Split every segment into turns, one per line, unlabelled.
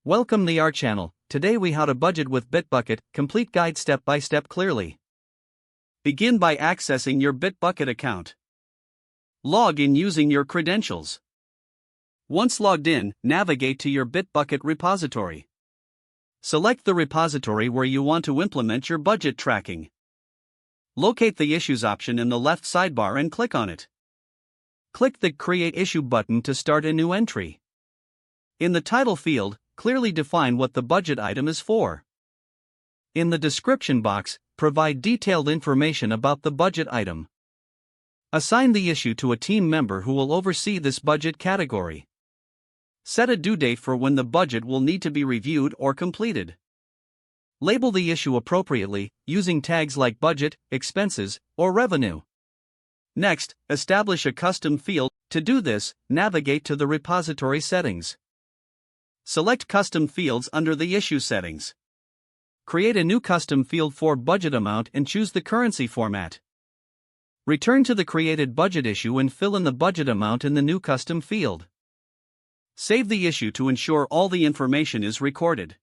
Welcome to our channel. Today we how to budget with Bitbucket, complete guide step by step clearly. Begin by accessing your Bitbucket account. Log in using your credentials. Once logged in, navigate to your Bitbucket repository. Select the repository where you want to implement your budget tracking. Locate the Issues option in the left sidebar and click on it. Click the Create Issue button to start a new entry. In the title field, clearly define what the budget item is for. In the description box, provide detailed information about the budget item. Assign the issue to a team member who will oversee this budget category. Set a due date for when the budget will need to be reviewed or completed. Label the issue appropriately, using tags like budget, expenses, or revenue. Next, establish a custom field. To do this, navigate to the repository settings. Select Custom Fields under the Issue settings. Create a new custom field for budget amount and choose the currency format. Return to the created budget issue and fill in the budget amount in the new custom field. Save the issue to ensure all the information is recorded.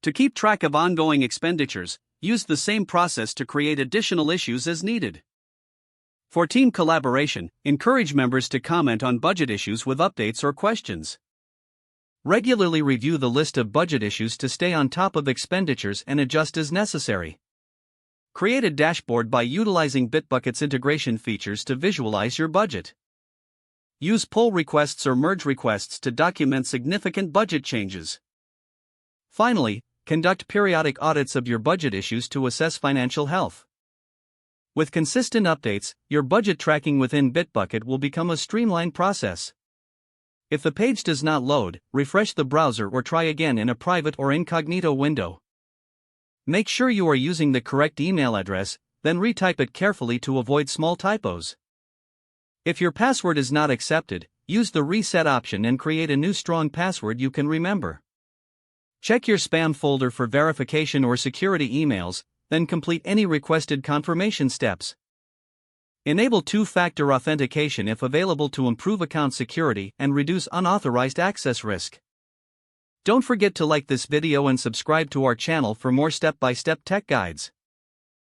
To keep track of ongoing expenditures, use the same process to create additional issues as needed. For team collaboration, encourage members to comment on budget issues with updates or questions. Regularly review the list of budget issues to stay on top of expenditures and adjust as necessary. Create a dashboard by utilizing Bitbucket's integration features to visualize your budget. Use pull requests or merge requests to document significant budget changes. Finally, conduct periodic audits of your budget issues to assess financial health. With consistent updates, your budget tracking within Bitbucket will become a streamlined process. If the page does not load, refresh the browser or try again in a private or incognito window. Make sure you are using the correct email address, then retype it carefully to avoid small typos. If your password is not accepted, use the reset option and create a new strong password you can remember. Check your spam folder for verification or security emails, then complete any requested confirmation steps. Enable two-factor authentication if available to improve account security and reduce unauthorized access risk. Don't forget to like this video and subscribe to our channel for more step-by-step tech guides.